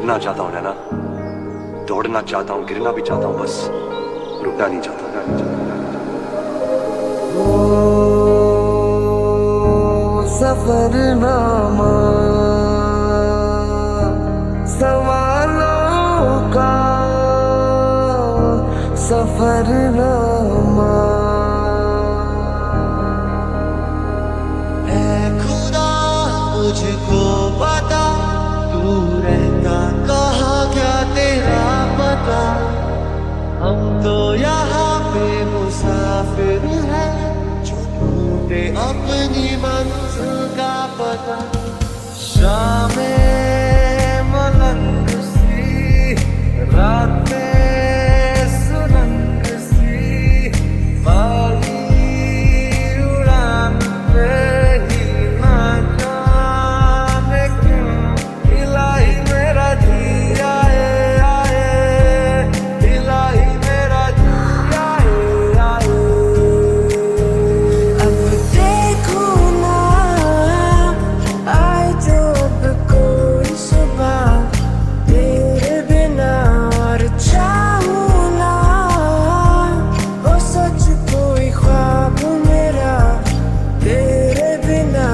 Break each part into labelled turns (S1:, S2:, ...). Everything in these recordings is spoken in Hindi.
S1: उड़ना चाहता हूँ नैना, दौड़ना चाहता हूँ, गिरना भी चाहता हूँ, बस रुकना नहीं चाहता।
S2: सफरनामा सवालों का सफरनामा
S3: है खुदा मुझको पता, तू रहता कहाँ क्या तेरा पता। हम तो यहाँ पे मुसाफिर हैं जो ढूंढे अपनी मंजिल का पता। शामें मलंग सी, रातें सुरंग सी, बागी उड़ान पे ही ना जाने क्यों इलाही मेरा जी आए आए, इलाही मेरा जी आए आए।
S2: अब देखो ना आए जो अब कोई सुबह तेरे बिना, और चाहूं ना हो सच कोई ख्वाब मेरा तेरे बिना।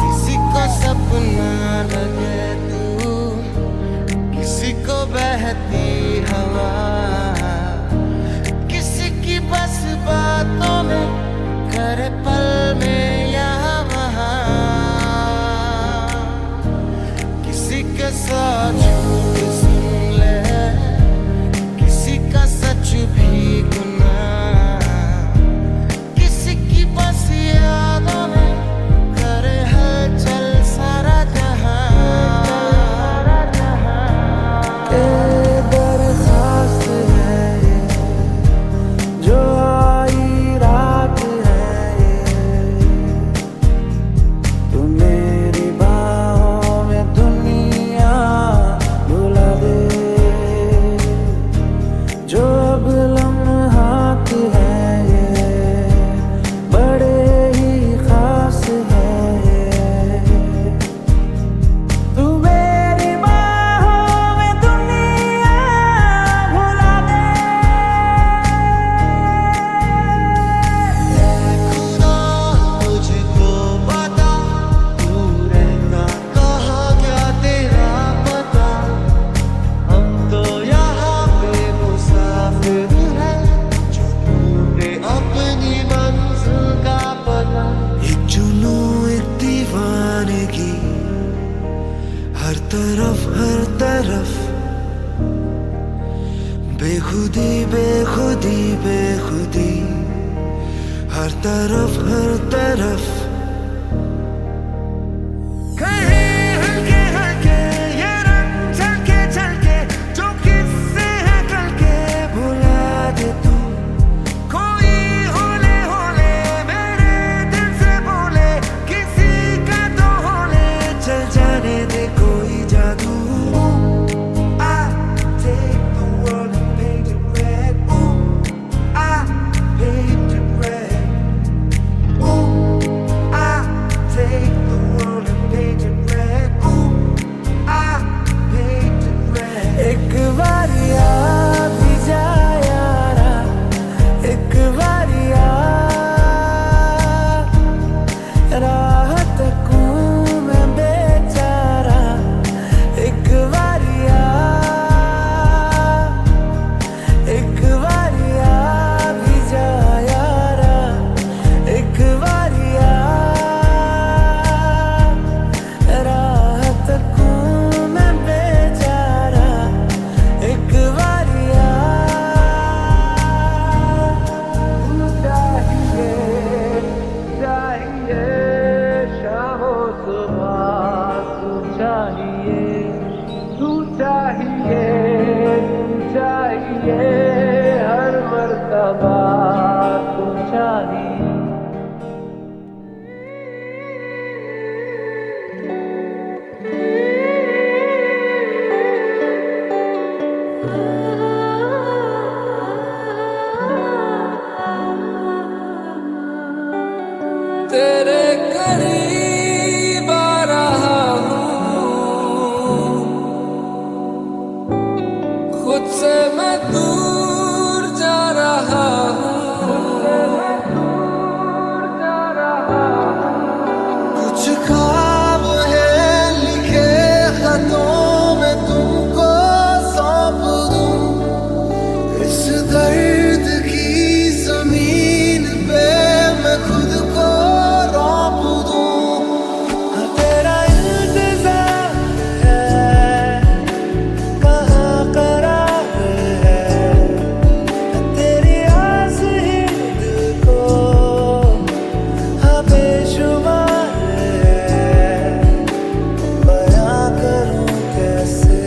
S3: किसी को सपना लगे तू, किसी को बहती हवा, किसी की बस बातों में करे पल में यहाँ वहाँ, किसी के साथ झूठ सुन ले, किसी का सच भी गुनाह, किसी की बस यादों में करे हलचल सारा जहां।
S2: ये दरख्वास्त है ये, जो आई रात है ये, तू मेरी बाहों में दुनिया भुला दे। जो अब लम्हात है ये, बड़े ही खास है ये, तू मेरी बाहों में दुनिया भुला दे।
S3: खुदा मुझको बता, तू रहता कहाँ क्या तेरा पता। हम तो यहाँ पे मुसाफिर हैं जो ढूंढे अपनी मंजिल का पता। एक जुनू एक दीवानगी, हर तरफ बेखुदी बेखुदी बेखुदी, हर तरफ कहीं हल्के हल्के ये रंग झलके झलके, जो किस्से हैं कल के भुला दे तू। कोई होले होले मेरे दिल से बोले, किसी का तो होले चल जाने दे कोई जादू। I take the world and paint it red. Ooh, I paint it red. Ooh,
S2: करीब आ रहा हूँ, खुद से मैं दूर जा रहा हूँ।
S3: कुछ ख्वाब है लिखे खतों में तुमको सौंप दूं, इस दर्द की जमीन पे मैं खुद को रौंप दूं। तेरा इंतजार है, कहाँ करार है, तेरी आस ही दिल को बेशुमार है। बयां करूं कैसे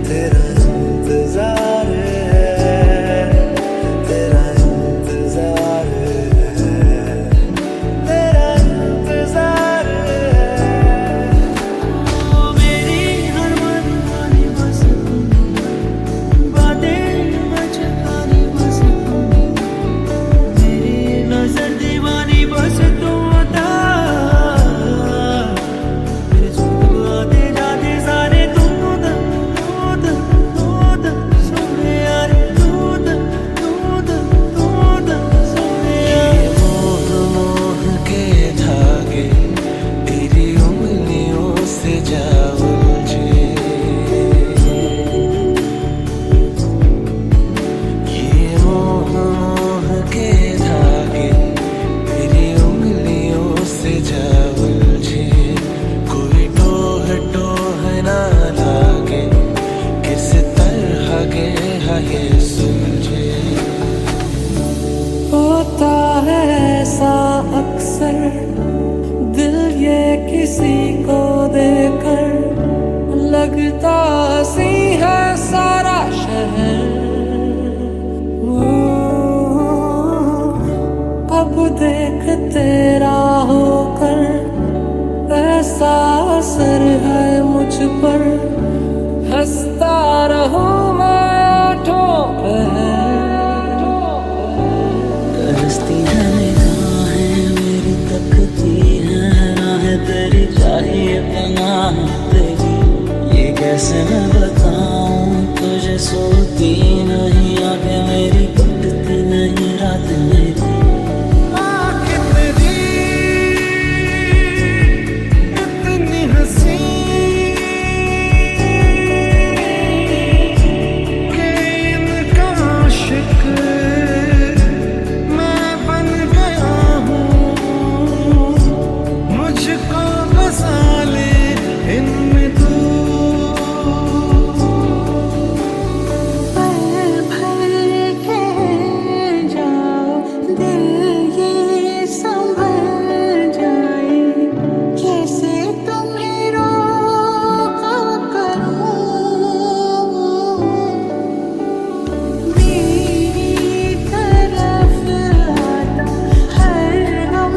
S3: तेरा इंतजार है, तेरा इंतजार है, तेरा इंतजार है। मेरी हर मनमानी बस बातें मचकानी बस मेरी नजर दीवानी बस तुम बता। मेरे झूठ आते जाते सारे दूध दूध दूध सोने यार, दूध दूध दूध सोने यार। मोह मोह के धागे तेरी उंगलियों से जा उलझे, ये मोह मोह के धागे तेरी उंगलियों से जा उलझे। कोई टोह टोह ना लागे, किस तरह के है ये सुलझे। होता है ऐसा अक्सर, दिल ये किसी को देकर लगता सी है सारा शहर। अब देख तेरा होकर ऐसा असर है मुझ पर, हंसता रहूं मैं आठों पहर। तरसती है निगाहें मेरी, तकती है राहें तेरी, चाहिए पनाह तेरी। ये कैसे मैं बताऊं तुझे, सोती नहीं आंखें मेरी, कटती नहीं रात मेरी। इतनी हंसी कि इनका आशिक मैं बन गया हूँ। मुझको बसा ले इनमें तू, पल भर के जाओ दिल ये संभल जाए। कैसे तुम्हें रोका करूं, मेरी तरफ आता हर गम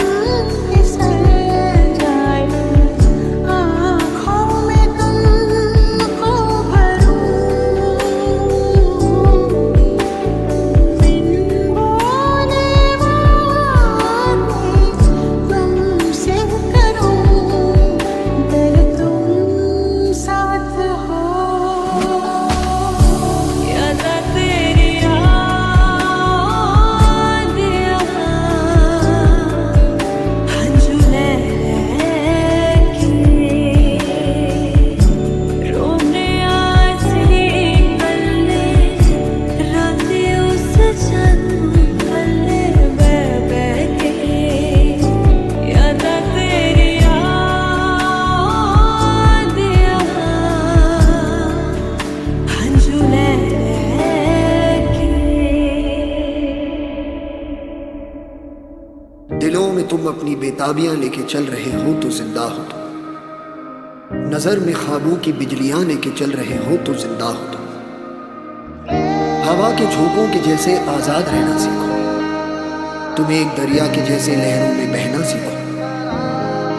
S3: फिसल जाए। आँखों में तुमको भरूं, बिन बोले बातें तुमसे करूं, दिल तुम साथ हो। याद तेरी याद हंजुले रोने आसी कल्ले राते उस जंगले बह के। याद तेरी याद हंजुले
S4: दिलों में तुम अपनी बेताबियां लेके चल रहे हो तो जिंदा हो तुम, नजर में ख्वाबों की बिजलियां लेके चल रहे हो तो जिंदा हो तुम। हवा के झोंकों के जैसे आजाद रहना सीखो, तुम एक दरिया के जैसे लहरों में बहना सीखो।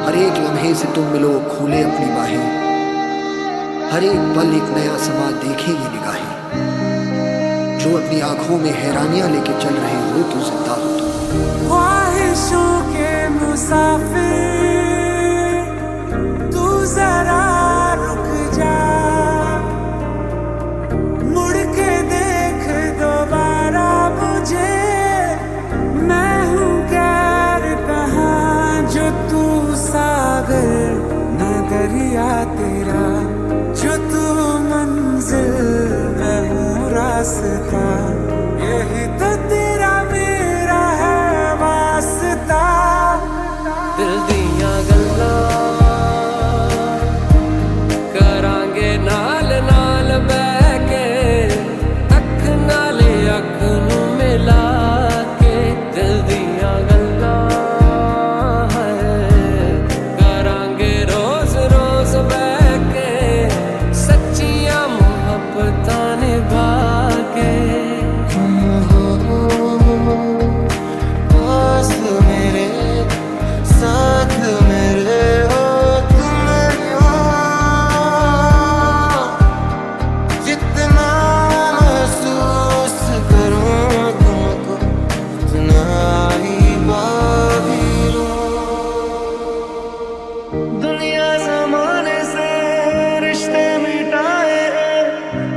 S4: हर एक लम्हे से तुम मिलो खोले अपनी बाहें, हर एक पल एक नया समा देखे ये निगाहें। जो अपनी आंखों में हैरानियां लेके चल रहे हो तो जिंदा हो तुम।
S2: ख्वाहिशों के मुसाफिर
S3: तेरा, जो तू मंजिल मैं हूँ रास्ता, यही तो तेरा मेरा है वास्ता।
S2: दिल दियां गल्लां करांगे नाल नाल बैठ के, अख नाले अख नूं मिला के। दिल दियां गल्लां करांगे रोज रोज बैठ के, सच्चियां मुहब्बतां निभा के।
S3: पास मेरे साथ मेरे हो तुम हो, जितना महसूस करूं तुमको उतना ही बाकी दुनिया जमाने से रिश्ते मिटाए हैं,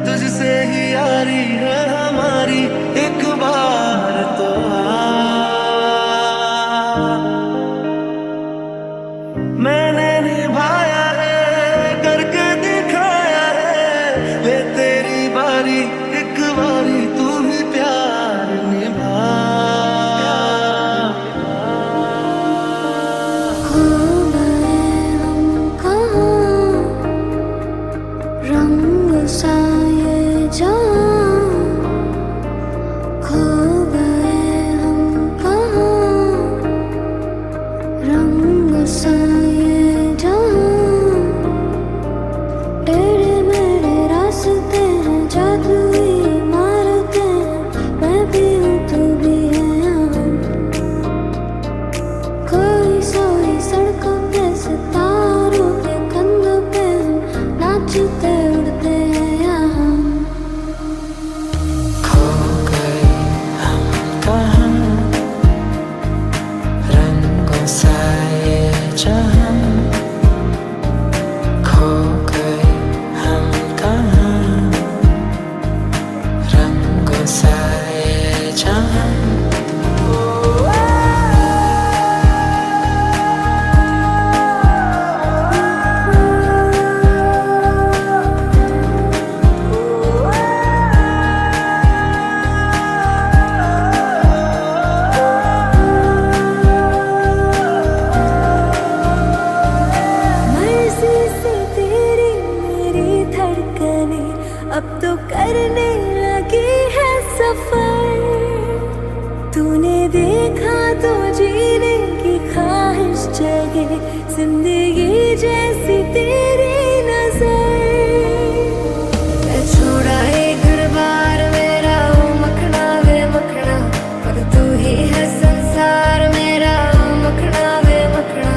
S3: तुझसे ही यारी है हमारी, एक बार तो मैंने निभाया है, करके दिखाया है, ले तेरी बारी एक बारी तू भी प्यार निभा।
S5: खो गए हम कहाँ, रंग सा ये जहाँ। खो गए हम कहाँ, रंग सा ये जहाँ। तेरे मेरे रास्ते हैं, जादुई इमारतें हैं, मैं भी हूँ तू भी है यहाँ। कोई सोई सड़कों पे सितारों के कंधों पे हम नाचते उड़ते हैं यहाँ।
S3: खो गए हम कहाँ, रंगों सा ये जहाँ। खो गए हम कहाँ, रंगों सा ये जहाँ।
S5: मर्जी से तेरी मेरी धड़कने अब तो करने लगी है सफर। तूने देखा तो जीने की ख्वाहिश जगे, जिंदगी जैसी तेरी नजर। मैं छोड़ा ये घर बार मेरा, ओ मखना वे मखना, पर तू ही है संसार मेरा, ओ मखना वे मखना।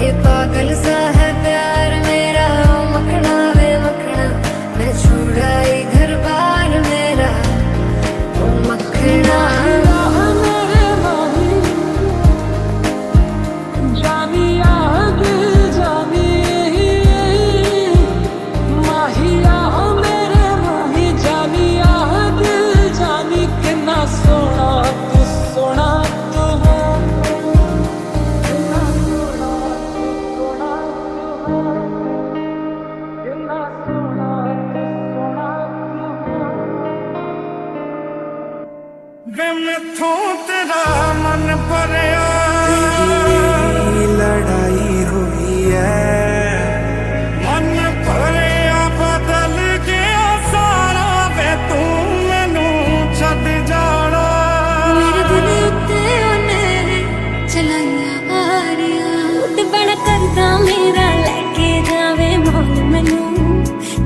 S5: ये पागल सा है प्यार मेरा, ओ मखना वे मखना। मैं छोड़ा ये घर बार मेरा, ओ मखना।
S3: वे मैथों तेरा मन भरिया, लड़ाई हुई है, मन भरिया बदल गया सारा, वे तू मैनू छड़ जाना।
S5: मेरे दिल उत्ते ओने चलाइया आरियां, ते बड़ा करदा मेरा लेके जावे मोल मैनू।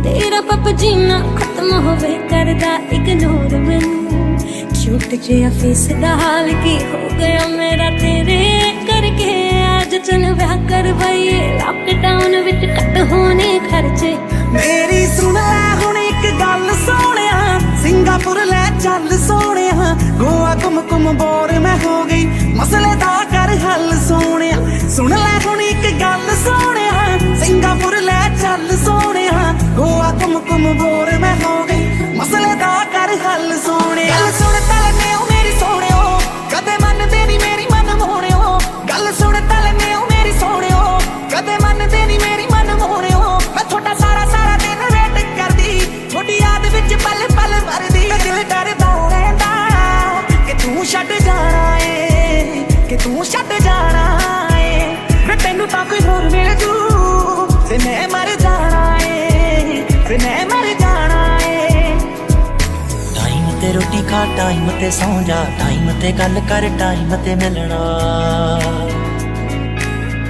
S5: तेरा पप जीना खत्म होवे करदा इग्नोर मैनू। छूट गया फेस दा हाल की हो गया मेरा तेरे करके। आज चल ब्याह करवाइए, लॉकडाउन विच कट होने खर्चे।
S3: मेरी सुन ले हुण एक गल सोहणिया, सिंगापुर ले चल सोहणिया। गोवा घुम घुम बोर मैं हो गई, मसले दा कर हल सोहणिया। सुन ले हुण एक गल सोहणिया, सिंगापुर ले चल सोहणिया। गोवा घुम घुम बोर मैं हो गई, मसले दा कर हल सोहणिया। गल सुन तलने ओ मेरी सोहणियो, कदे मनदे नी मेरी मन मोहणियो। गल सुन तलने ओ मेरी सोहणियो, कदे मनदे नी मेरी मन मोहणियो। मैं कोई होर मिल जू फिर मैं मर जाना है, फिर मैं मर जाना है। टाइम ते रोटी खा, टाइम ते सौ जा, टाइम ते गल कर, टाइम ते मिलना।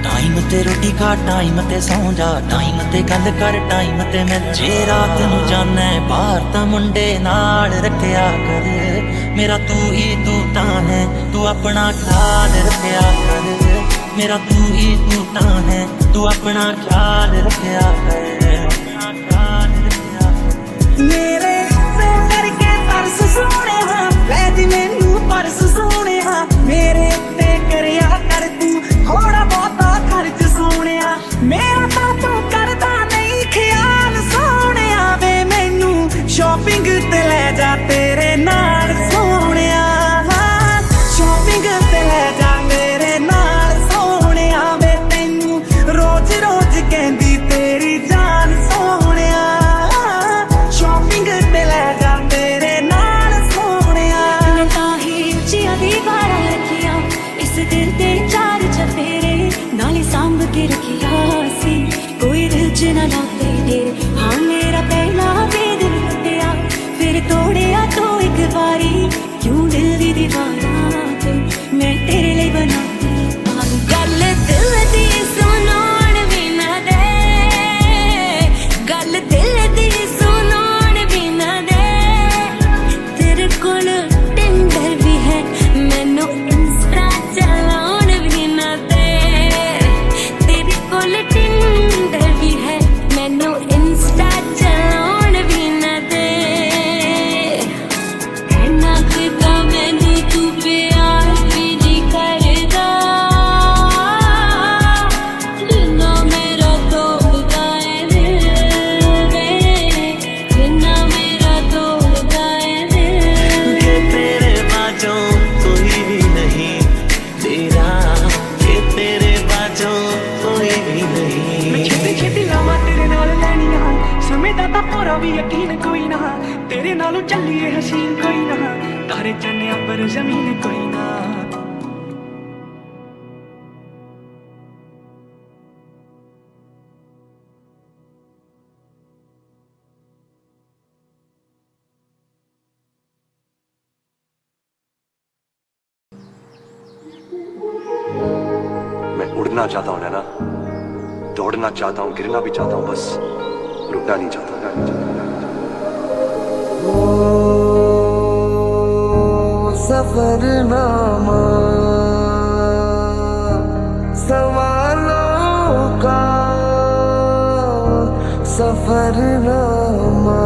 S3: टाइम ते रोटी खा, टाइम ते सौ जा, टाइम ते गल कर, टाइम ते मिल। जे रात नू जाना है बाहर तां मुंडे नाल रखिया कर, मेरा तू ही तू तां है, तू अपना ख्याल रखिया कर। मेरा तू ही तू तां है, तू अपना ख्याल रखिया कर। मेरे से करके तरस सोने हाँ, वैदी मैनू परस सोने हाँ। मेरे ते करिया कर तू थोड़ा बहुता खर्च सोने। मेरा तां तू करदा नहीं ख्याल सोने। वे मैनू शॉपिंग ते ले जा तेरे नाल सोने। शॉपिंग ते ले जा मेरे नाल सोने। वे तैनू रोज रोज कहंदी तेरी जान सोने। शॉपिंग ते ले जा मेरे नाल सोने।
S5: मैं ताही उच्चिया दीवारां रखिया, इस दिल ते चार चफेरे नाले सांभ के रखिया सी। कोई दिल च ना लाते डेरे, हाँ मेरा पहला बेदिल टूटिया, फिर तोड़िया तो एक बारी। क्यों दिल दी दीवारां ते मैं तेरे लिए बनाती पागल। गल दिल दी सुनाउण भी ना दे, गल दिल दी सुनाउण भी ना दे। तेरे कोल टिंडर भी है, मैनू इंस्टा चलाउण भी ना दे। तेरे कोल टिंडर भी है, मैनू इंस्टा चलाउण भी ना दे। इन्ना किता मैनू तू प्यार भी नहीं करदा, जिन्ना मेरा तोड़दा है दिल वे, जिन्ना मेरा तोड़दा है दिल।
S3: के तेरे बाजों कोई भी नहीं तेरा, के तेरे बाजों कोई भी नहीं। मैं छेती छेती लावां तेरे नाल लैनियां, समय दा तां पूरा भी यकीन कोई ना। तेरे नालों चलिए हसीन कोई ना, तारे चन्निया पर जमीन कोई ना।
S1: मैं उड़ना चाहता हूँ नैना, दौड़ना चाहता हूँ, गिरना भी चाहता हूँ, बस रुकना नहीं चाहता।
S2: सफरनामा सवालों का सफरनामा।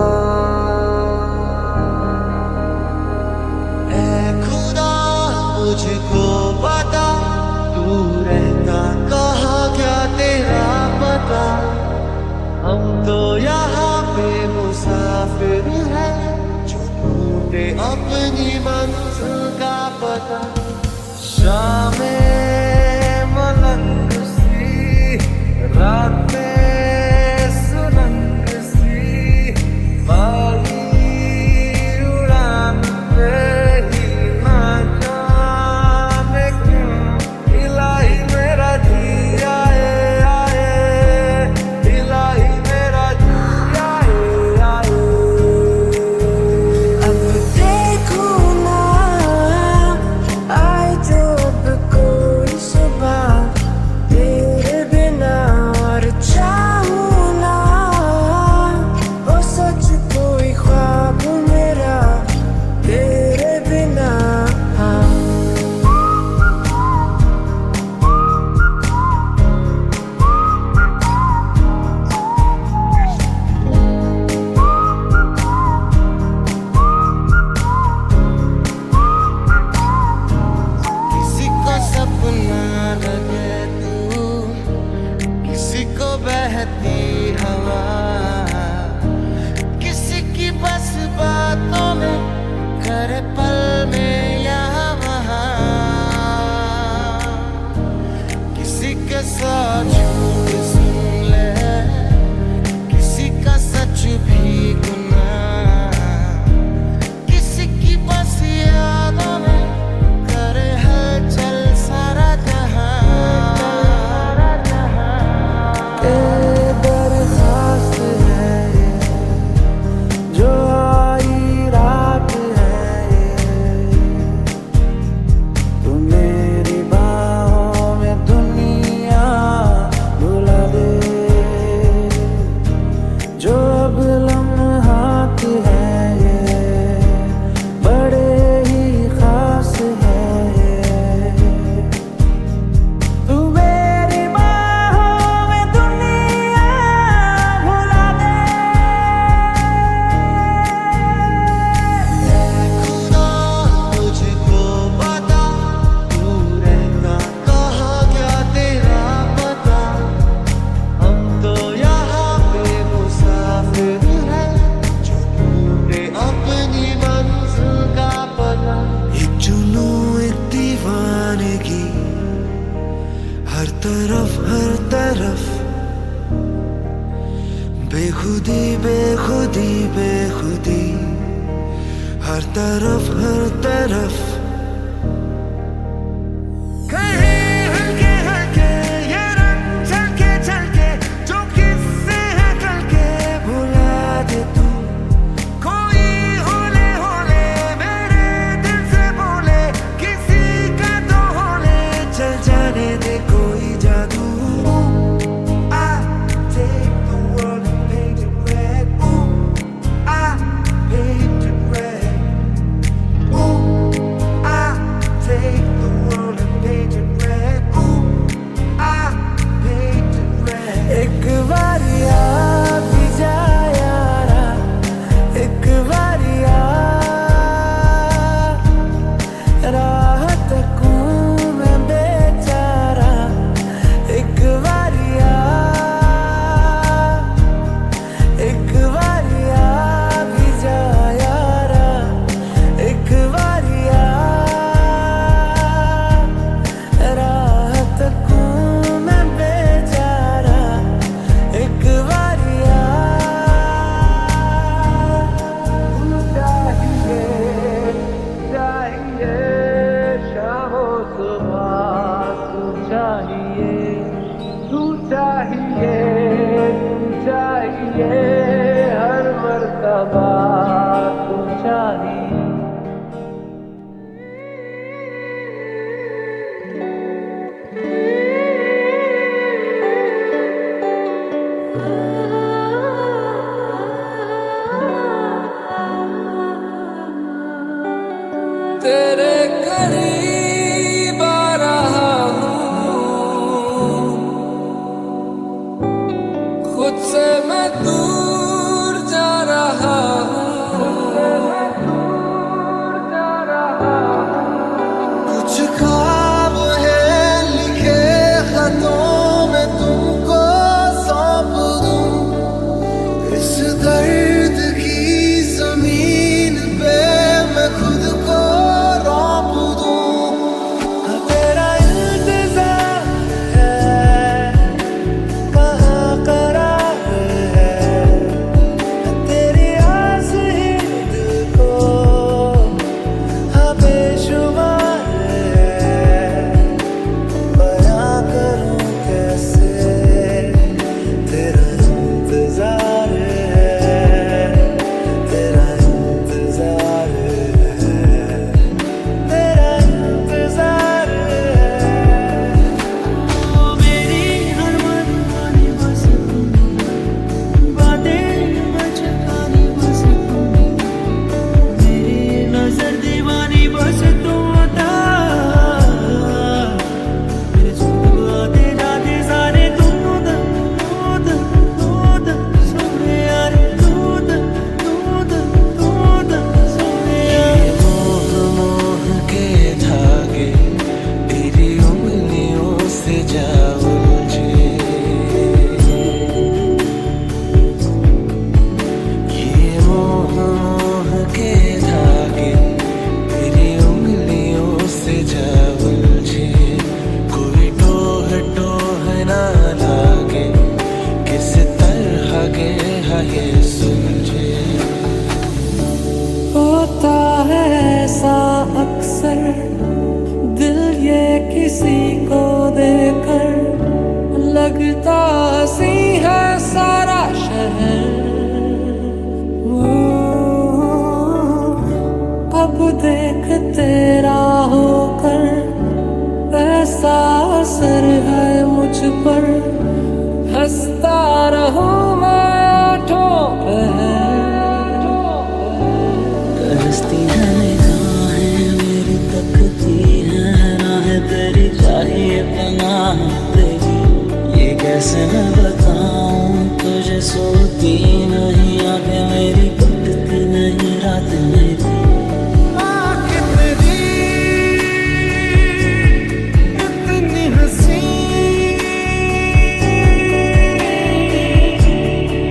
S3: ऐ खुदा मुझको बता, तू रहता कहाँ क्या तेरा पता। हम तो यहाँ पे मुसाफिर हैं, जो ढूंढे अपनी मंजिल का पता। शामें मलंग सी, रातें सुरंग सी, बागी उड़ान पे ही ना जाने क्यों इलाही मेरा जी आए आए, इलाही मेरा जी आए आए।
S2: अब देखो ना आए जब कोई
S3: बेखुदी बेखुदी बेखुदी हर तरफ कहीं हल्के हल्के ये रंग झलके झलके जो किससे है कल के भुला दे तू कोई होले होले मेरे दिल से बोले किसी का तो होले चल जाने दे कोई जादू I take the world and paint it red. Ooh, I paint it red. Ooh, I take the world and paint it red. Ooh, I paint it red. एक बारी आ भी जा यारा, एक बारी आ राहत को मैं बेचारा, एक बारी आ भी जा यारा, एक बारी आ राहत को मैं बेचारा, एक बारी आ चाहिए शामो सुबह तू चाहिए हर मर्तबा तू चाहिए
S2: तेरे करीब आ रहा हूँ, खुद से मैं दूर जा रहा हूँ,
S3: कुछ ख्वाब है लिखे खतों में तुमको सौंप दूं, इस दर्द की जमीन पे मैं खुद को रौंप दूं। तेरा इंतजार है कहाँ करार है, तेरी आस ही दिल को हाँ बेशुमार है, बयां करूं कैसे तेरा इंतजार है, तेरा इंतजार है, तेरा इंतजार है। ओ मेरी हर मनमानी बस बातें मचकानी बस मेरी नजर दीवानी बस तुम बता, मेरे सुन आते जाते सारे दूध सोने यार दूध सोने यार। मोह के धागे तेरी उंगलियों से जा उलझे, ये मोह के धागे तेरी उंगलियों से जा उलझे, कोई टोह ना लागे किस तरह के ये सुलझे। होता है ऐसा अक्सर दिल ये किसी को देकर, लगता हंसी है सारा शहर, अब देख तेरा होकर ऐसा असर है मुझ पर, हंसता रहूं मैं आठों पहर। तरसती है निगाहें मेरी तकती है राहें तेरी, चाहिए पनाह तेरी, ये कैसे मैं बताऊं तुझे, सोती नहीं आंखें मेरी, कटती नहीं रात मेरी। इतनी हंसी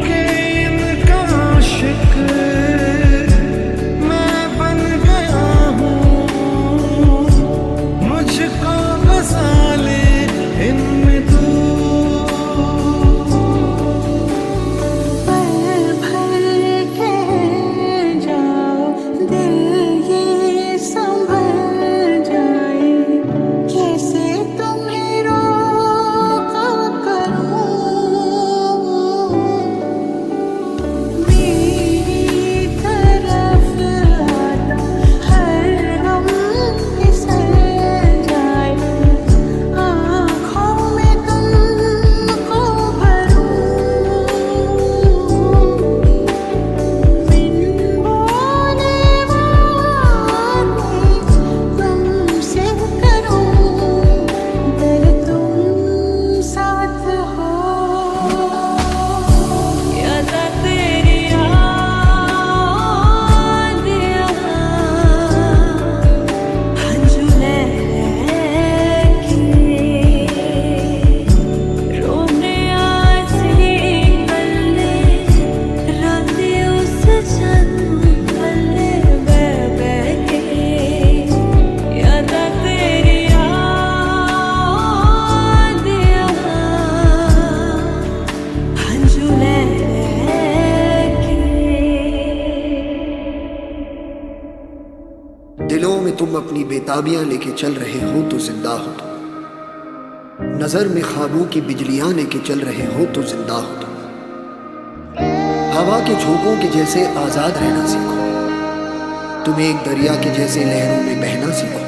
S3: के इनका आशिक मैं बन गया हूँ, मुझको बसा ले इनमें तू।
S4: अपनी बेताबियां लेके चल रहे हो तो जिंदा हो तुम, नजर में ख्वाबों की बिजलियां लेके चल रहे हो तो जिंदा हो तुम। हवा के झोंकों के जैसे आजाद रहना सीखो, तुम एक दरिया के जैसे लहरों में बहना सीखो।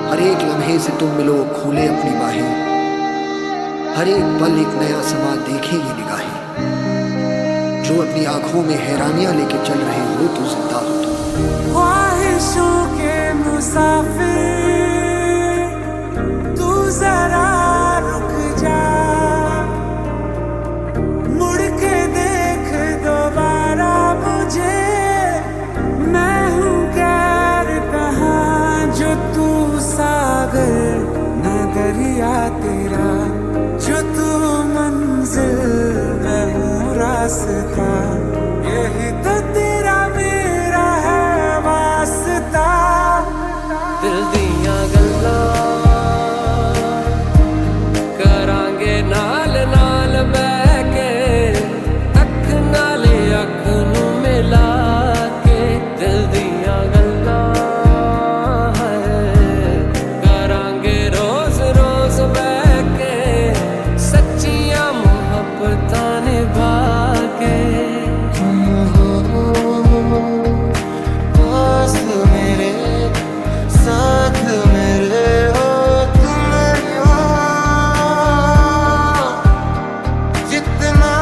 S4: हर एक लम्हे से तुम मिलो खोले अपनी बाहें, हर एक पल एक नया समा देखे ये निगाहें। जो अपनी आंखों में हैरानियां लेके चल रहे हो तो जिंदा हो तुम।
S3: ख्वाहिशों के मुसाफिर तू जरा रुक जा, मुड़ के देख दोबारा मुझे, मैं हूँ गैर कहाँ जो तू सागर न दरिया तेरा, जो तू मंजिल मैं हूँ रास्ता, यही तो तेरा मेरा है वास्ता। दिल दियां गल्लां करांगे नाल नाल बैठ के, अख नाले अख नूं मिला के। दिल दियां गल्लां करांगे रोज रोज बैठ के, सच्चियां मुहब्बतां निभा के। पास मेरे साथ मेरे हो तुम हो, जितना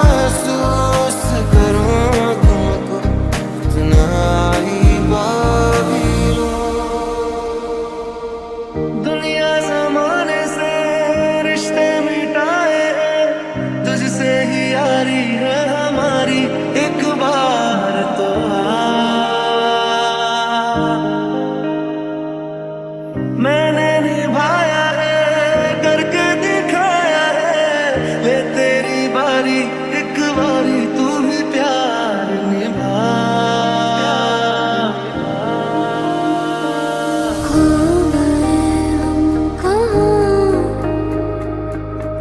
S3: महसूस करूं तुमको उतना ही बाकी लूं। दुनिया जमाने से रिश्ते मिटाए, तुझसे ही यारी है हमारी, एक बार तो मैंने निभाया है, करके दिखाया है, ले तेरी बारी एक बारी तू भी प्यार निभा।
S5: खो गए हम कहाँ,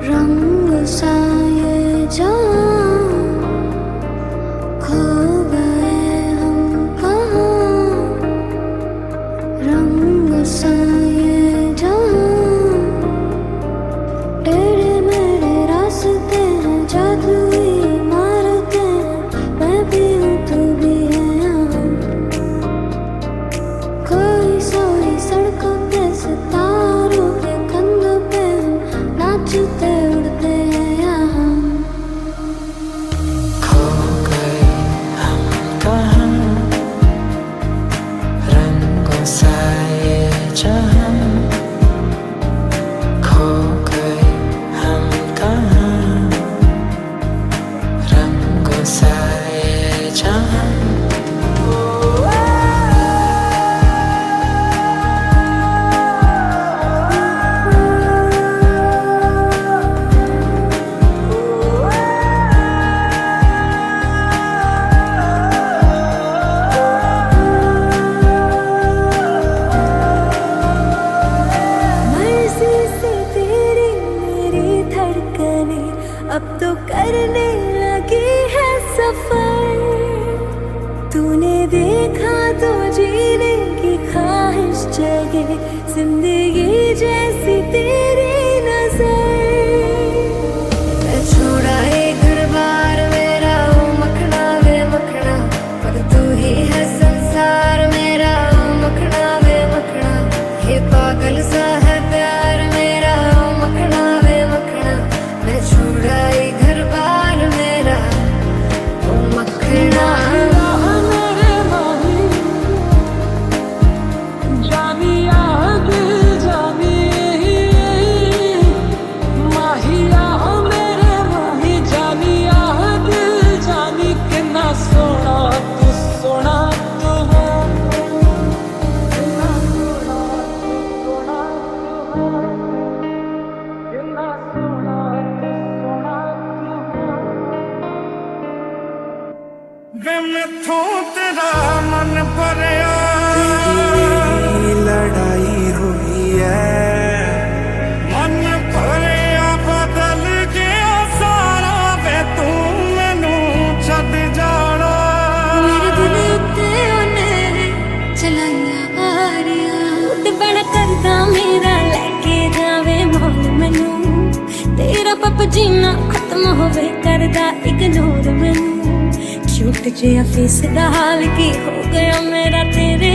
S5: रंग सा ये जान, खो गए हम कहाँ, रंग सा ये जान। टेढ़े मेढ़े रास्ते हैं, जादुई इमारतें हैं, मैं भी हूँ तू भी है यहाँ। कोई सोई सड़कों पे सितारों के कंधों पे हम नाचते उड़ते हैं यहाँ।
S3: खो गए हम कहाँ, रंगों सा ये जहां। खो गए हम कहाँ, रंगों सा ये जहां।
S5: मर्जी से तेरी मेरी धड़कने अब तो करने लगी है सफर। तूने देखा तो जीने की ख्वाहिश जगे, जिंदगी जैसी तेरी नजर। मैं छोड़ा ये घर बार मेरा ओ मखना वे मखना, पर तू ही है संसार मेरा ओ मखना वे मखना। ये पागल सा है प्यार मेरा ओ मखना वे मखना, मैं छोड़ा ये घर बार मेरा ओ मखना।
S3: मेरे माही जानिया दिल जानी, माहिया मेरे माही जानिया दिल जानी। कितना सोना तू सोना तू हो, कितना सोना तू सोना तू हो, कितना सोना तू सोना तू हो। वे मैथों तेरा मन भरिया, लड़ाई हुई है, मन भरिया बदल गया सारा। वे तू मैनू छड़ जाना,
S5: मेरे दिल उत्ते उन्हें चलाइया पप जीना खत्म होवे करदा इग्नोर मैनू क्यूट जिहा फेस दा हाल की हो गया मेरा तेरे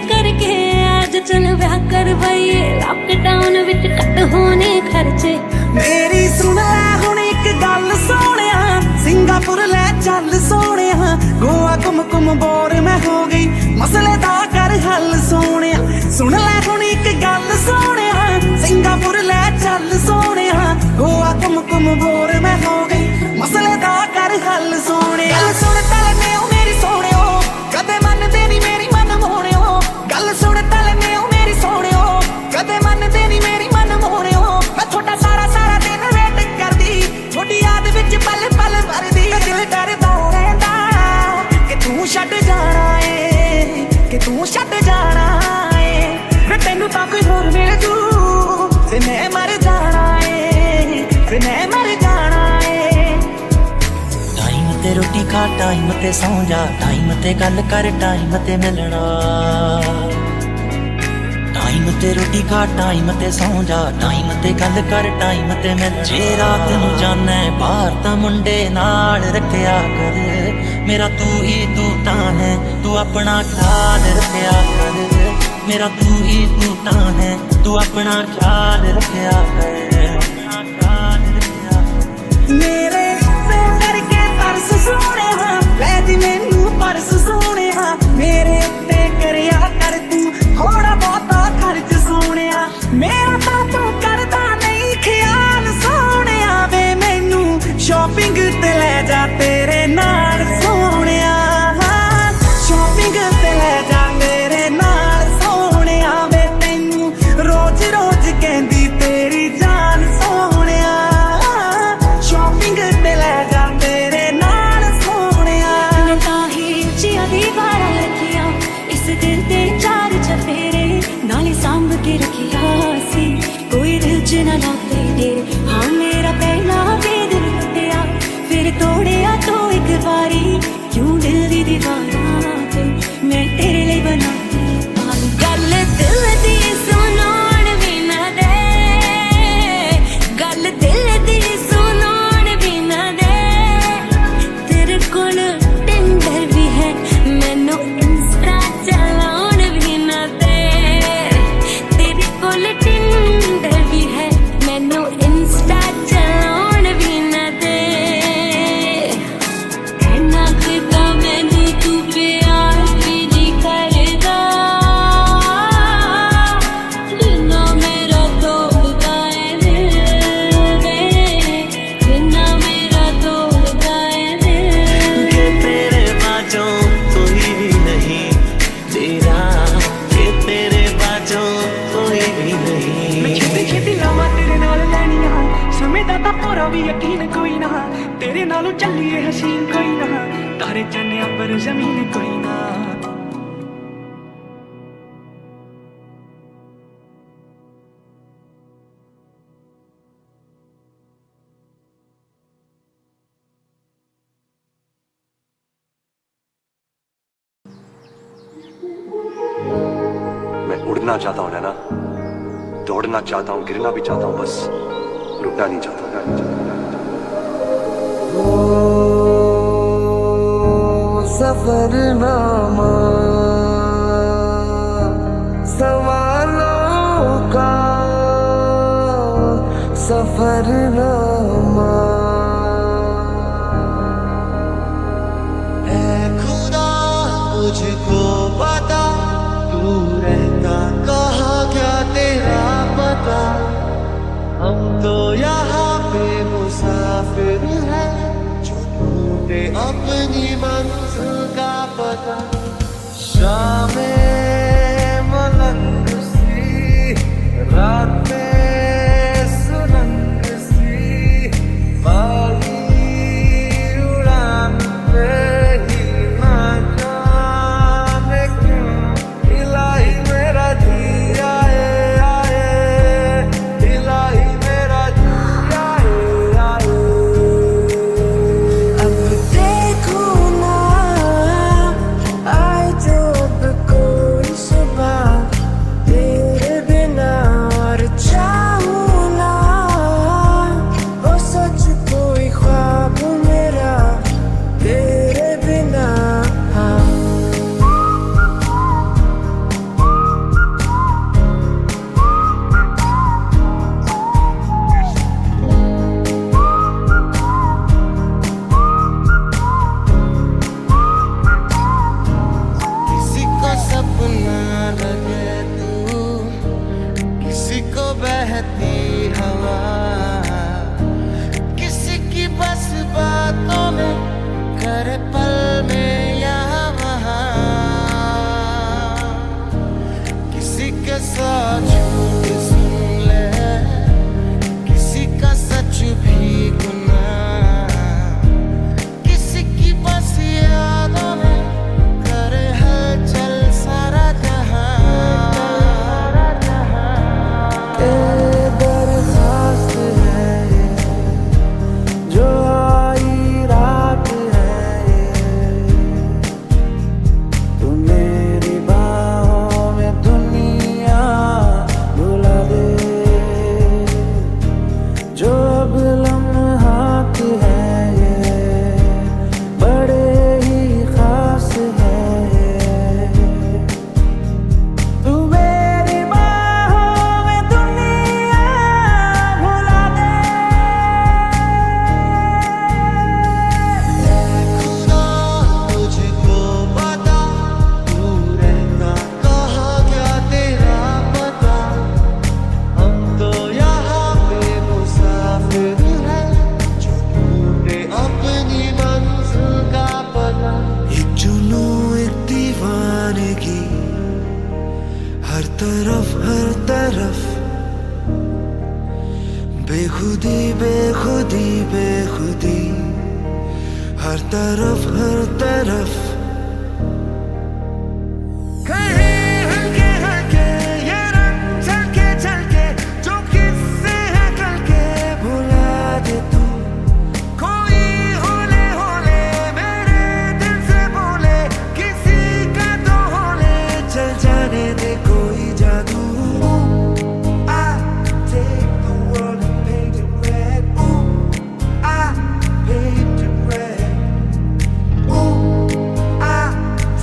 S5: करके आज चल ब्याह करवाइए लॉकडाउन विच कट होने खर्चे
S3: मेरी सुन ले हुण इक गल सोहणिया सिंगापुर ले चल सोहणिया गोवा घुम घुम बोर मैं हो गई मसले दा कर हल सोहणिया सुन ले हुण इक गल सोहणिया सिंगापुर ले चल सोहणिया गोवा घुम घुम बोर मैं हो गई मसले दा कर हल सोहणिया गल सुन तलने ओ मेरी सोहणियो कदे मनदे नी मेरी मन मोहणियो गल सुन तलने ओ मेरी सोहणियो कदे मनदे नी मेरी मन मोहणियो मैं थोड़ा सारा सारा दिन वेट करदी थोड़ी याद विच पल पल भरदी दिल डरदा रहंदा कि तू छड्ड जाना ए कि तू छड्ड जाना ए फिर तैनू तां कोई होर मिल जू ते मैं मर जाना ए फिर मैं मर जाना ए
S6: टाइम ते रोटी खा टाइम ते सौ जा टाइम ते गल कर टाइम ते मिलना टाइम ते रोटी खा टाइम ते सौ जा टाइम ते गल कर टाइम ते मिलना जे रात नूं जाना बाहर तां मुंडे नाल रखिया कर मेरा तू ही तू तां है तू अपना ख्याल रखिया कर मेरा तू ही तू तां है तू अपना ख्याल रखिया कर
S3: मेरे करके परस सोने हाँ लै दी मैनू परस सोने हाँ मेरे उत्ते करिया कर तू थोड़ा बहुता खर्च सोने मेरा तां तू करदा नहीं ख्याल सोने वे मैनू शॉपिंग ते ले जा तेरे नाल सोने शॉपिंग ते ले जा मेरे नाल सोने वे तैनू रोज रोज कहंदी तेरी जान सोने शॉपिंग ते ले जा तेरे नाल सोने
S5: मैं ताही उचिया दीवार रखिया इस दिल ते चार चफेरे नाले सांभ के रखिया सी कोई रिझ ना लाते तेरे हाँ मेरा पहला बेदिल टूटिया फिर तोड़िया तो एक बारी क्यों दिल दी दीवाना पे मैं तेरे लिए बनाती गल दिल दी सुनाण भी ना दे गल दिल दी सुनाण भी ना दे तेरे कोल टिंडर भी है मैनू इंस्टा चलाउण भी ना दे तेरे कोल टिंडर भी है मैनू इंस्टा चलाउण भी ना दे कहना किदा मैनू तू प्यार भी नहीं करदा जिन्ना मेरा तोड़दा है दिल वे जिन्ना मेरा तोड़दा है दिल
S6: के तेरे बाजों कोई भी नहीं तेरा के तेरे बाजों कोई भी
S3: मैं
S6: नहीं
S3: छेती छेती लावां तेरे नाल लैणियां समय दा तां पूरा भी यकीन कोई ना तेरे नालों चलिए हसीन कोई ना तारे चन्ने पर जमीन कोई ना
S1: मैं उड़ना चाहता हूँ नैना दौड़ना चाहता हूँ गिरना भी चाहता हूँ बस रुकना नहीं चाहता
S2: सफरनामा सवालों का सफरनामा
S3: ऐ खुदा मुझको पता तू रहता कहाँ क्या तेरा पता हम तो यहाँ पे मुसाफिर हैं जो ढूंढे अपनी मंजिल का पता शामें मलंग सी रातें सुरंग सी बागी उड़ान पे ही ना जाने क्यों इलाही मेरा जी आए आए इलाही मेरा जी आए आए अब देखो ना आए जब कोई सुबह तेरे बिना और खुदी बेखुदी हर तरफ कहीं हल्के हल्के ये रंग झलके झलके जो किससे है कल के भुला दे तू कोई होले होले मेरे दिल से बोले किसी का तो होले चल जाने दे कोई जादू I take the world and paint it red. Ooh, I paint it red. Ooh, I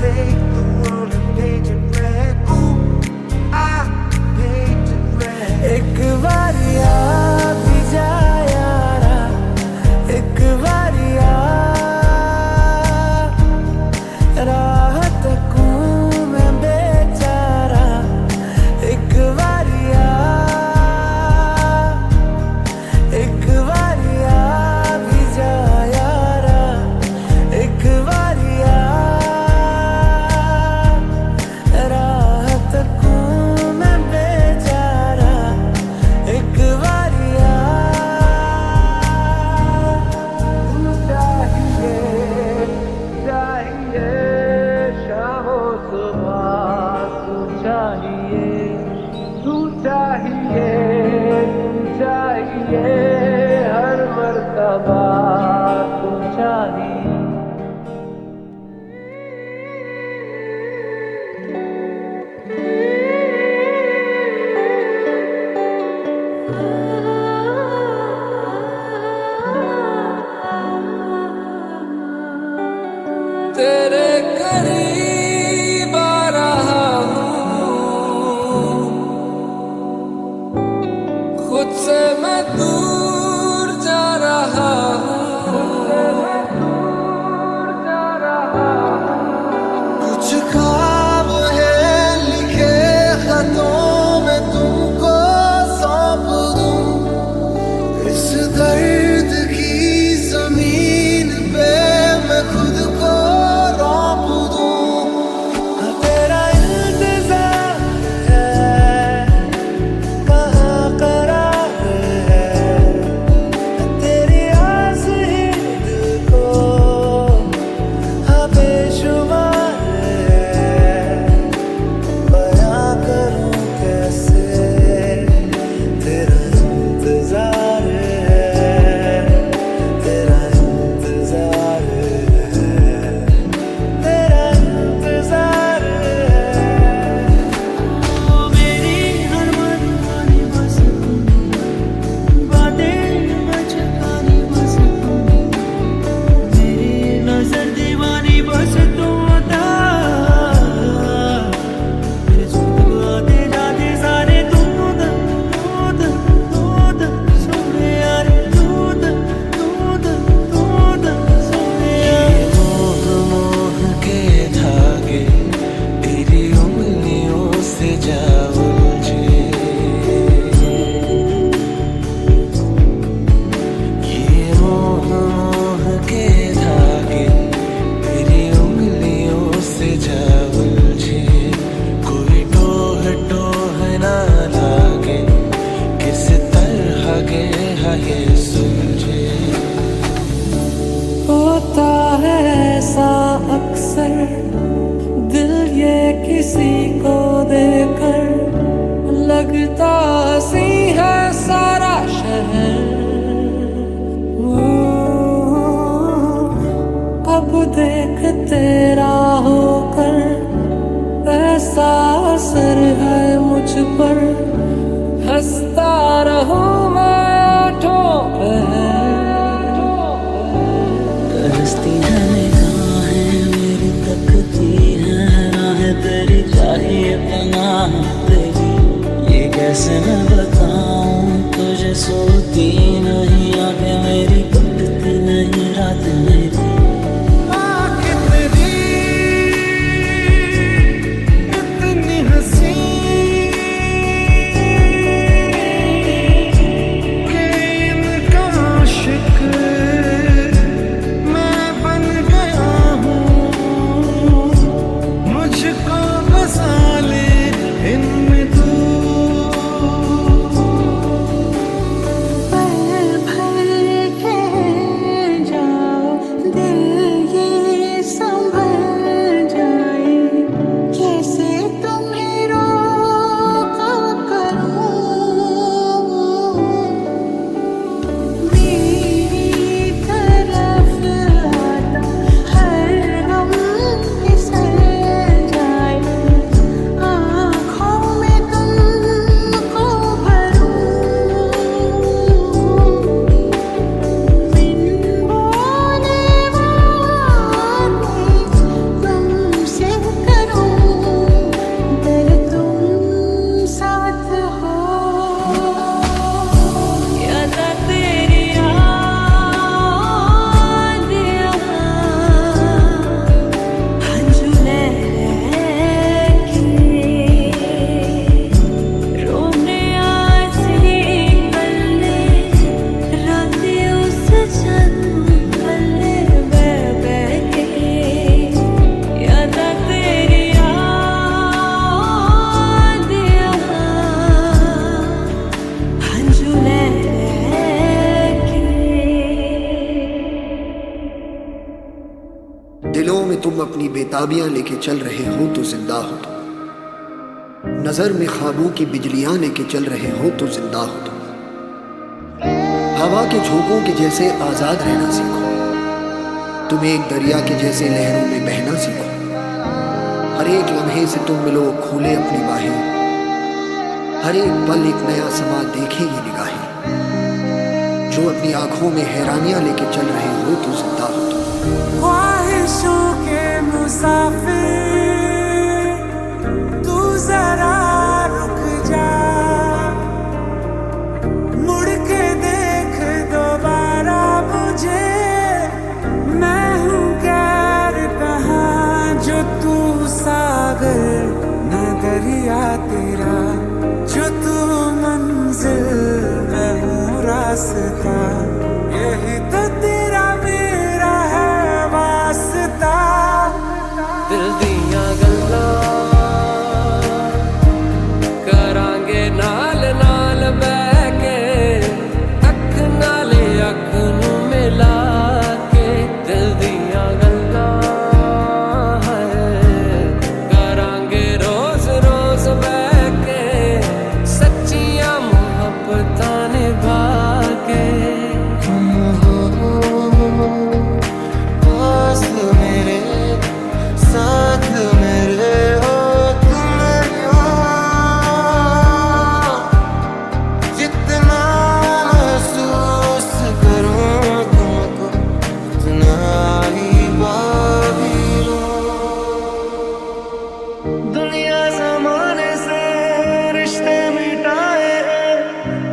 S3: take the world and paint it red. Ooh, I paint it red. एक बारी आ भी जा यारा, एक बारी आ राह तकूं मैं बेचारा, एक बारी आ एक बारी आ भी जा यारा, एक बारी आ राह तकूं मैं बेचारा, एक बारी आ तू चाहिए चाहिए शामो सुबह तू चाहिए तू चाहिए तू चाहिए हर मर्तबा तू चाहिए
S2: तेरे करीब आ रहा हूँ खुद से मैं दूर जा रहा हूँ
S3: कुछ ख्वाब है लिखे खतों में तुमको सौंप दूं इस दर्द की जमीन पे मैं खुद को रौंप दूं तेरा इंतजार है कहाँ करार है तेरी आस ही दिल को हाँ बेशुमार है बयां करूं कैसे तेरा इंतजार है तेरा इंतजार है तेरा इंतजार है मेरी हर मनमानी बस बातें मचकानी बस मेरी नजर दीवानी बस तुम बता मेरे झूठ आते जाते सारे दूध सोने यार दूध सोने यार मोह के धागे तेरी उंगलियों से जा उलझे ये मोह के धागे तेरी उंगलियों से जा उलझे कोई टोह ना लागे किस तरह के है सुलझे होता है ऐसा अक्सर दिल ये किसी को देकर लगता हंसी है सारा शहर अब देख तेरा होकर ऐसा असर है मुझ पर हंसता रहूं मैं आठों पहर
S6: तरसती है निगाहें मेरी तकती है राहें तेरी चाहिए पनाह तेरी ये कैसे मैं बताऊं तुझे सोती नहीं आंखें मेरी कटती नहीं रात मेरी
S3: इतनी हंसी कि इनका आशिक मैं बन गया हूँ मुझको बसा ले इनमें तू
S5: पल भर
S4: में तुम अपनी बेताबियां लेके चल रहे हो तो जिंदा हो तुम, नजर में ख्वाबों की बिजलियां लेके चल रहे हो तो जिंदा हो तुम। हवा के झोंकों के जैसे आजाद रहना सीखो, तुम एक दरिया के जैसे लहरों में बहना सीखो। हर एक लम्हे से तुम मिलो खोले अपनी बाहें, हर एक पल एक नया समा देखेगी निगाहें। जो अपनी आंखों में हैरानियां लेके चल रहे हो तो जिंदा हो तुम।
S3: ख्वाहिशों के मुसाफिर तू जरा रुक जा, मुड़ के देख दोबारा मुझे, मैं हूँ गैर कहाँ जो तू सागर न दरिया तेरा, जो तू मंजिल मैं हूँ रास्ता, यही तो तेरा मेरा है वास्ता। दिल दियां गल्लां करांगे नाल नाल बैठ के, अख नाले अख नूं मिला के। दिल दियां गल्लां करांगे रोज रोज बैठ के, सच्चियां मुहब्बतां निभा के।
S7: पास मेरे साथ मेरे हो तुम हो, जितना महसूस करूं तुमको उतना ही पाभी हूं। दुनिया जमाने से रिश्ते मिटाए हैं,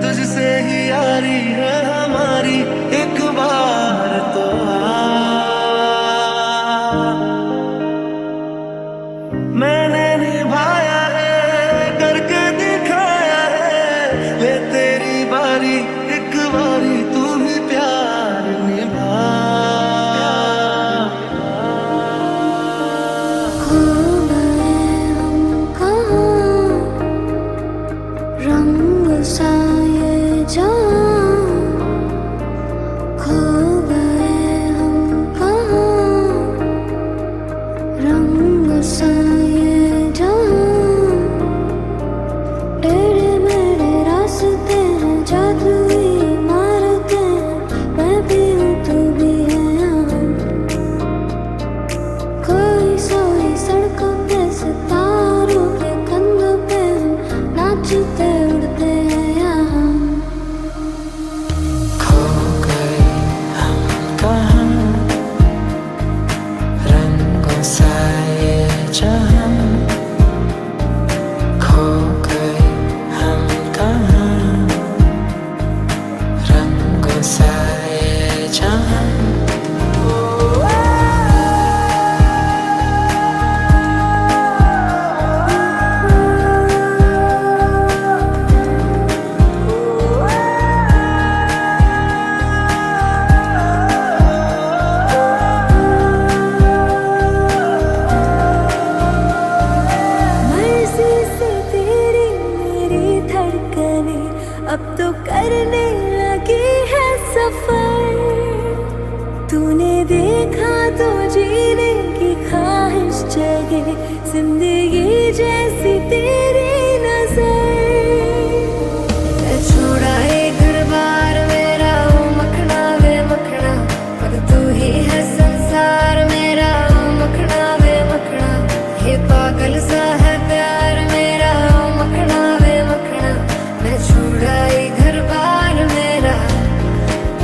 S7: तुझसे ही यारी है हमारी, एक बार तो मैंने निभाया है, करके दिखाया है, ले तेरी बारी एक बारी तू भी प्यार निभा।
S5: खो गए हम कहाँ, रंग सा ये जान। खो गए हम कहाँ, रंग सा ये जान। टेढ़े मेढ़े रास्ते हैं, जादुई इमारतें हैं, मैं भी हूँ तू भी है यहाँ। कोई सोई सड़कों पे सितारों के कंधों पे हम नाचते उड़ते हैं यहाँ।
S7: खो गए हम कहाँ, रंगों सा ये जहां। खो गए हम कहाँ, रंगों सा ये जहां।
S5: मर्जी से तेरी मेरी धड़कने अब तो करने लगी है सफर। तूने देखा तो जीने की ख्वाहिश जगे, जिंदगी जैसी तेरी नजर। मैं छोड़ा ये घर बार मेरा ओ मखना वे मखना, पर तू ही है संसार मेरा ओ मखना वे मखना। ये पागल सा है प्यार मेरा ओ मखना वे मखना। मैं छोड़ा ये घर बार मेरा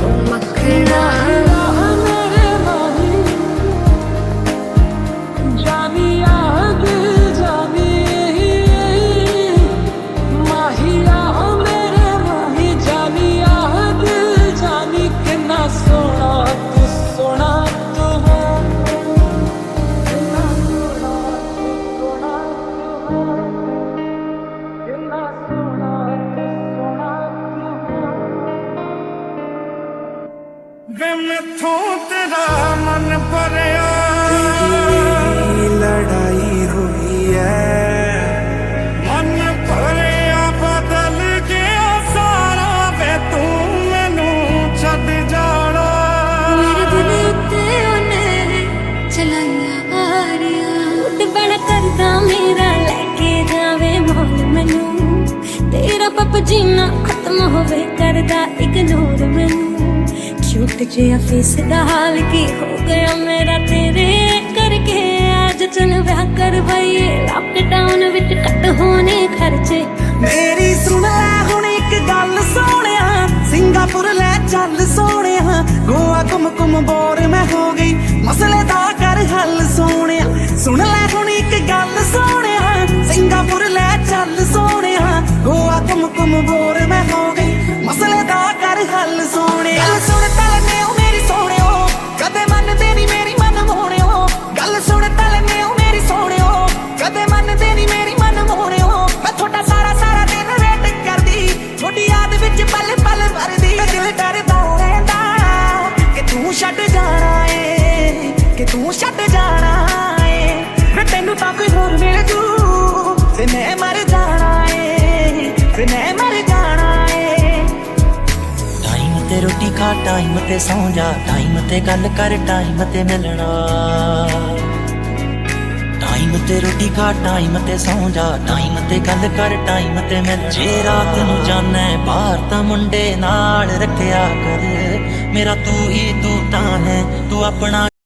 S5: ओ मखना।
S3: मेरे माही जानिया दिल जानी, माहिया मेरे माही जानिया दिल जानी। कितना सोना तू सोना तू हो, कितना सोना तू सोना तू हो, कितना सोना तू सोना तू हो। वे मैथों तेरा मन भरिया, तेरी लड़ाई हुई है, मन भरिया बदल गया सारा। वे तू मैनू छड़ जाना,
S5: मेरे दिल ते उन्हें चलाइया ਮੇਰਾ ਲੈ ਕੇ ਜਾਵੇ ਮੋਲ ਮੈਨੂੰ ਤੇਰਾ ਪਪ ਜੀਣਾ ਖਤਮ ਹੋਵੇ ਕਰਦਾ ਇਗਨੋਰ ਮੈਨੂੰ ਛੁੱਟ ਜਿਹਾ ਫੇਸ ਦਾ ਹਾਲ ਕੀ ਹੋ ਗਿਆ ਮੇਰਾ ਤੇਰੇ ਕਰਕੇ ਅੱਜ ਚਲ ਵਿਆਹ ਕਰਵਾਈਏ ਲਾਕਡਾਊਨ ਵਿੱਚ ਕੱਟ ਹੋਣੇ ਖਰਚੇ
S3: ਮੇਰੀ ਸੁਣ ਲੈ ਹੁਣ ਇੱਕ ਗੱਲ ਸੋਹਣਿਆ ਸਿੰਗਾਪੁਰ ਲੈ ਚੱਲ ਸੋਹਣਿਆ ਗੋਆ ਘੁੰਮ ਬੋਰ ਮੈਂ ਹੋ ਗਈ ਮਸਲੇ ਦਾ ਕਰ ਹੱਲ ਸੋਹਣਿਆ ਸੁਣ ਲੈ ਹੁਣ ਇੱਕ ਗੱਲ ਸੋਹਣਿਆ ਸਿੰਗਾਪੁਰ ਲੈ ਚੱਲ ਸੋਹਣਿਆ ਗੋਆ ਘੁੰਮ ਬੋਰ ਮੈਂ ਹੋ ਗਈ ਮਸਲੇ ਦਾ ਕਰ ਹੱਲ ਸੋਹਣਿਆ ਗੱਲ ਸੁਣ ਤਲਨੇ ਉਹ ਮੇਰੀ ਸੋਹਣਿਓ ਕਦੇ ਮੰਨਦੇ ਨਹੀਂ ਮੇਰੀ ਮਨ ਮੋਹਣਿਓ ਗੱਲ ਸੁਣ ਤਲਨੇ ਉਹ ਮੇਰੀ ਸੋਹਣਿਓ ਕਦੇ ਮੰਨਦੇ ਨਹੀਂ ਮੇਰੀ ਮਨ ਮੋਹਣਿਓ ਮੈਂ ਤੁਹਾਡਾ ਸਾਰਾ ਦਿਨ ਵੇਟ ਕਰਦੀ ਤੁਹਾਡੀ ਯਾਦ ਵਿੱਚ ਪਲ ਵਰਦੀ ਦਿਲ ਡਰਦਾ ਰਹਿੰਦਾ ਕਿ ਤੂੰ ਛੱਡ ਜਾਣਾ ਏ ਕਿ ਤੂੰ ਛੱਡ ਜਾਣਾ ਏ ਵੇ ਤੈਨੂੰ ਤਾਂ ਕੋਈ ਹੋਰ ਮਿਲ ਜੂ ਤੇ ਮੈਂ ਮਰ ਜਾਣਾ ਏ ਤੇ ਮੈਂ ਮਰ ਜਾਣਾ ਏ
S6: ਟਾਈਮ ਤੇ ਰੋਟੀ ਖਾ ਟਾਈਮ ਤੇ ਸੌਂ ਜਾ ਟਾਈਮ ਤੇ ਗੱਲ ਕਰ ਟਾਈਮ ਤੇ ਮਿਲਣਾ ਟਾਈਮ ਤੇ ਰੋਟੀ ਖਾ ਟਾਈਮ ਤੇ ਸੌਂ ਜਾ ਟਾਈਮ ਤੇ ਗੱਲ ਕਰ ਟਾਈਮ ਤੇ ਮਿਲ ਜੇ ਰਾਤ ਨੂੰ ਜਾਣਾ ਬਾਹਰ ਤਾਂ ਮੁੰਡੇ ਨਾਲ ਰੱਖਿਆ ਕਰ ਮੇਰਾ ਤੂੰ ਹੀ ਤੂੰ ਤਾਂ ਹੈ ਤੂੰ ਆਪਣਾ